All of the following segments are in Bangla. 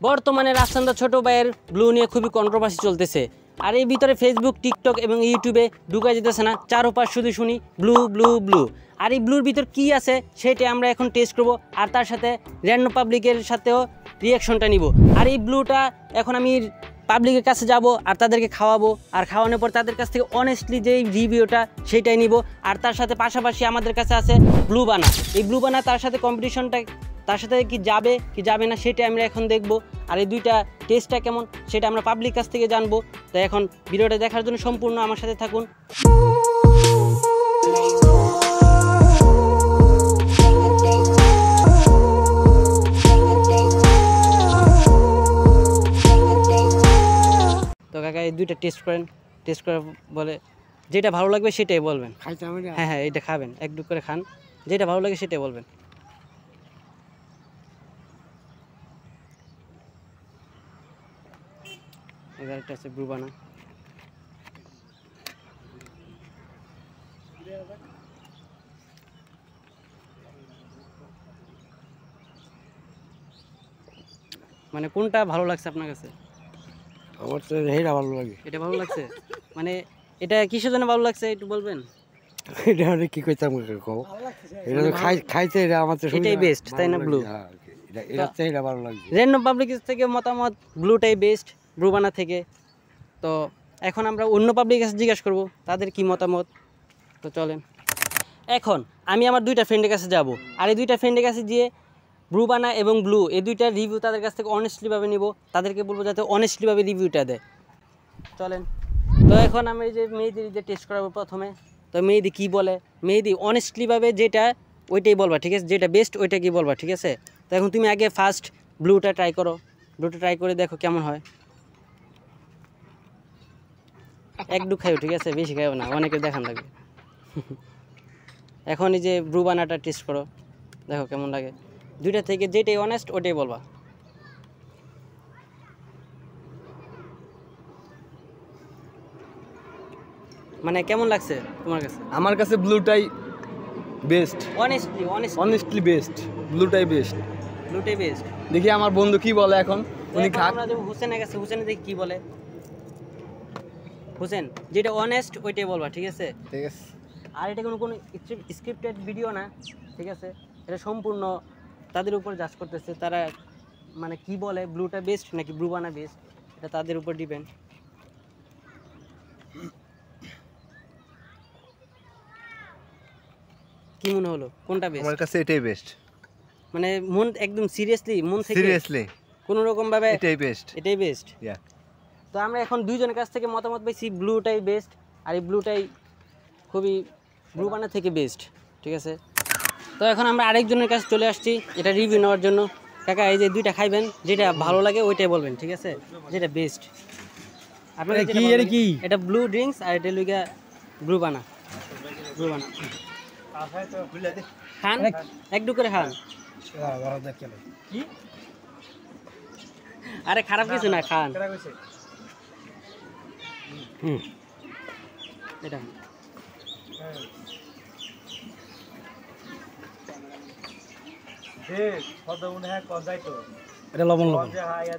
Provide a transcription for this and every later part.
বর্তমানে রাফসানদার ছোট ভাইয়ের ব্লু নিয়ে খুবই কন্ট্রোভার্সি চলতেছে। আর এই ভিতরে ফেসবুক, টিকটক এবং ইউটিউবে ঢুকা যেতেছে না, চারোপাশ শুধু শুনি ব্লু ব্লু ব্লু। আর এই ব্লুর ভিতর কি আছে সেটা আমরা এখন টেস্ট করব, আর তার সাথে র্যান্ডম পাবলিকের সাথেও রিয়াকশনটা নিব। আর এই ব্লুটা এখন আমি পাবলিকের কাছে যাব আর তাদেরকে খাওয়াবো, আর খাওয়ানোর পর তাদের কাছ থেকে অনেস্টলি যে রিভিউটা সেটাই নিব। আর তার সাথে পাশাপাশি আমাদের কাছে আছে ব্লু বানা। এই ব্লু বানা তার সাথে কম্পিটিশনটা তার সাথে কি যাবে না সেটা আমরা এখন দেখব। আর এই দুইটা টেস্টটা কেমন সেটা আমরা পাবলিক কাছ থেকে জানবো। তো এখন ভিডিওটা দেখার জন্য সম্পূর্ণ আমার সাথে থাকুন। তো কাকা এই দুইটা টেস্ট করেন, টেস্ট করে বলে যেটা ভালো লাগবে সেটাই বলবেন। হ্যাঁ হ্যাঁ, এটা খাবেন, একটু করে খান, যেটা ভালো লাগে সেটাই বলবেন। এগারোটা আছে ব্লু বানা। মানে কোনটা ভালো লাগছে আপনার কাছে? আমার তো এটা ভালো লাগে। এটা ভালো লাগছে? মানে এটা কিসের জন্য ভালো লাগছে একটু বলবেন? এটা মানে কি কইতাম কও, এটা তো খাইতে এটা আমার তো এটাই বেস্ট, তাই না? ব্লু এটা ভালো লাগে। র্যান্ডম পাবলিক থেকে মতামত ব্লুটাই বেস্ট ব্লু বানা থেকে। তো এখন আমরা অন্য পাবলিক কাছে জিজ্ঞাসা করবো তাদের কি মতামত। তো চলেন, এখন আমি আমার দুইটা ফ্রেন্ডের কাছে যাব, আর এই দুইটা ফ্রেন্ডের কাছে গিয়ে ব্লু বানা এবং ব্লু এই দুইটা রিভিউ তাদের কাছ থেকে অনেস্টলিভাবে নিব। তাদেরকে বলবো যাতে অনেস্টলিভাবে রিভিউটা দেয়। চলেন, তো এখন আমি এই যে মেহেদির যে টেস্ট করাবো প্রথমে। তো মেহেদি কী বলে, মেহেদি অনেস্টলিভাবে যেটা ওইটাই বলবা, ঠিক আছে? যেটা বেস্ট ওইটা কি বলবা, ঠিক আছে? তো এখন তুমি আগে ফার্স্ট ব্লুটা ট্রাই করো, ব্লুটা ট্রাই করে দেখো কেমন হয়। একটু খাইও, ঠিক আছে? বেশি খাইও না, অনেকে দেখান লাগবে। এখন এই যে ব্লু বানাটা টেস্ট করো, দেখো কেমন লাগে। দুইটা থেকে যেটাই অনেস্ট ওটাই বলবা। মানে কেমন লাগছে তোমার কাছে? আমার কাছে blue tie best, honestly best, blue tie best, blue tie best. দেখি আমার বন্ধু কি বলে এখন। উনি খাক। আমরা যে হোসেনের কাছে, হোসেনের দেখি কি বলে। হোসেন যেটা অনেস্ট ওইটাই বলবা, ঠিক আছে? ঠিক আছে। আর এটা কোনো স্ক্রিপ্টেড ভিডিও না, ঠিক আছে? এটা সম্পূর্ণ তাদের উপর জাজ করতেছে তারা, মানে কি বলে ব্লুটা বেস্ট নাকি ব্লু বানা বেস্ট, এটা তাদের উপর ডিপেন্ড। কি মনে হলো কোনটা বেস্ট? আমার কাছে এটাই বেস্ট, মানে মন একদম সিরিয়াসলি, মন থেকে সিরিয়াসলি কোনো রকম ভাবে এটাই বেস্ট, এটাই বেস্ট। তো আমরা এখন দুইজনের কাছ থেকে মতামত পেয়েছি ব্লুটাই বেস্ট, আর এই ব্লুটাই খুবই ব্লু বানা থেকে বেস্ট, ঠিক আছে? তো এখন আমরা আরেকজনের কাছে চলে আসছি এটা রিভিউ নেওয়ার জন্য। কাকা এই যে দুইটা খাইবেন, যেটা ভালো লাগে ওইটাই বলবেন, ঠিক আছে? যেটা বেস্ট আপনার কি? এটা ব্লু ড্রিঙ্কস আর এটা লইগা ব্লু বানা। ব্লু বানা খান, একটু করে খান। আরে খারাপ কিছু না, খান। এটা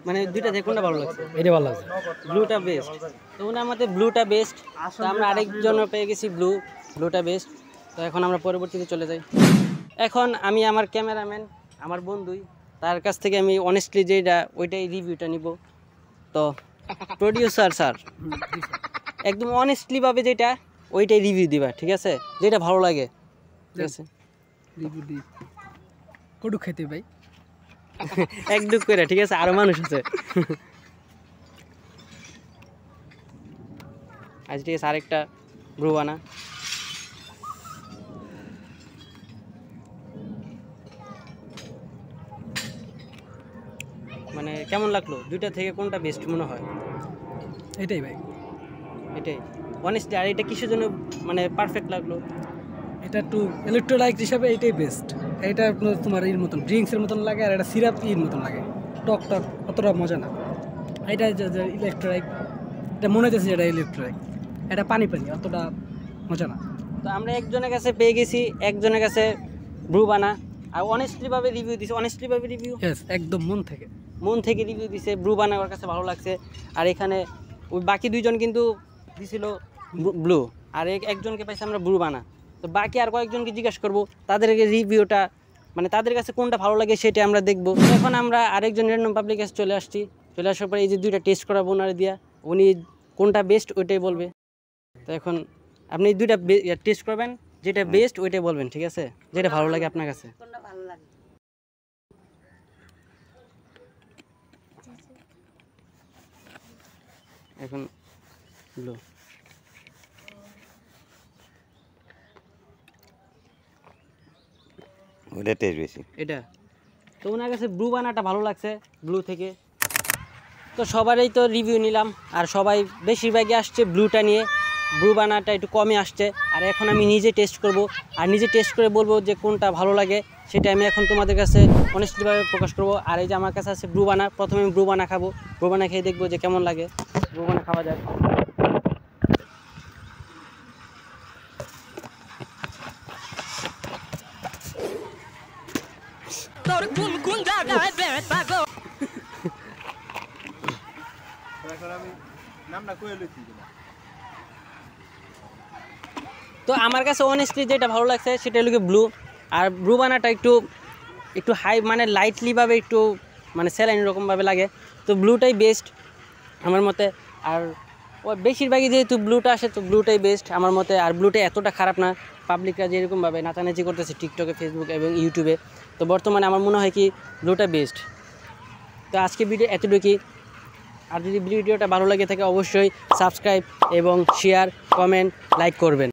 মানে দুইটা থেকে কোনটা ভালো লাগছে? এটা ভালো লাগছে, ব্লুটা বেস্ট। তো ওনার মতে ব্লুটা বেস্ট। তো আমরা আরেকজন পেয়ে গেছি ব্লুটা বেস্ট। তো এখন আমরা পরবর্তীতে চলে যাই। এখন আমি আমার ক্যামেরাম্যান, আমার বন্ধুই, তার কাছ থেকে আমি অনেস্টলি যেটা ওইটাই রিভিউটা নিব। তো প্রডিউসার স্যার একদম অনেস্টলিভাবে যেটা ওইটাই রিভিউ দিবা, ঠিক আছে? যেটা ভালো লাগে, ঠিক আছে? রিভিউ দি কোডু খেতে ভাই একটু করে, ঠিক আছে? আরো মানুষ আছে। আজ ঠিক আছে, আরেকটা ব্লু বানা। মানে কেমন লাগলো? দুইটা থেকে কোনটা বেস্ট মনে হয়? এটাই ভাই, এটাই অনেস্টলি। আর এটা কিসের জন্য মানে পারফেক্ট লাগলো? এটা একটু ইলেকট্রোলাইট হিসাবে এটাই বেস্ট। এটা আপনার তোমার এর মতন ড্রিঙ্কসের মতন লাগে, আর এটা সিরাপ এর মতন লাগে, টক টক, অতটা মজা না। এটা ইলেকট্রোলাইট, এটা মনে হচ্ছে এটা ইলেকট্রোলাইট, এটা পানি পানি, অতটা মজা না। তো আমরা একজনের কাছে পেয়ে গেছি, একজনের কাছে ব্লু বানা। আর অনেস্টলি ভাবে রিভিউ দিছি, অনেস্টলি ভাবে রিভিউ, यस একদম মন থেকে মন থেকে রিভিউ দিছে ব্লু বানা ওর কাছে ভালো লাগছে। আর এখানে ওই বাকি দুইজন কিন্তু দিছিল ব্লু, আর একজনকে পাইছে আমরা ব্লু বানা। তো বাকি আর কয়েকজনকে জিজ্ঞেস করবো তাদেরকে রিভিউটা মানে তাদের কাছে কোনটা ভালো লাগে সেটা আমরা দেখবো। এখন আমরা আরেকজন র্যান্ডম পাবলিক কাছে চলে আসছি। চলে আসার পরে এই যে দুইটা টেস্ট করাবো ওনারে দিয়া, উনি কোনটা বেস্ট ওইটাই বলবে। তো এখন আপনি এই দুইটা টেস্ট করবেন, যেটা বেস্ট ওইটাই বলবেন, ঠিক আছে? যেটা ভালো লাগে আপনার কাছে। এখন ব্লু ওইটা টেস্ট বেশি এটা। তো ওনার কাছে ব্লু বানাটা ভালো লাগছে ব্লু থেকে। তো সবারই তো রিভিউ নিলাম, আর সবাই বেশিরভাগই আসছে ব্লুটা নিয়ে, ব্লু বানাটা একটু কমে আসছে। আর এখন আমি নিজে টেস্ট করব, আর নিজে টেস্ট করে বলবো যে কোনটা ভালো লাগে সেটা আমি এখন তোমাদের কাছে অনেস্টলিভাবে প্রকাশ করব। আর এই যে আমার কাছে আছে ব্লু বানা, প্রথমে আমি ব্লু বানা খাবো, ব্লু বানা খেয়ে দেখবো যে কেমন লাগে। ব্লু বানা খাওয়া যায়। তো আমার কাছে অনেস্টলি যেটা ভালো লাগছে সেটা হলো ব্লু। আর ব্লু বানাটা একটু হাই মানে লাইটলিভাবে একটু মানে স্যালাইন রকমভাবে লাগে। তো ব্লুটাই বেস্ট আমার মতে। আর বেশিরভাগই যেহেতু ব্লুটা আসে তো ব্লুটাই বেস্ট আমার মতে। আর ব্লুটা এতটা খারাপ না, পাবলিকরা যেরকমভাবে নাচানাচি করতেছে টিকটকে, ফেসবুকে এবং ইউটিউবে, তো বর্তমানে আমার মনে হয় কি ব্লুটা বেস্ট। তো আজকে ভিডিও এতটুকুই। আর যদি ভিডিওটা ভালো লাগে থাকে অবশ্যই সাবস্ক্রাইব এবং শেয়ার, কমেন্ট, লাইক করবেন।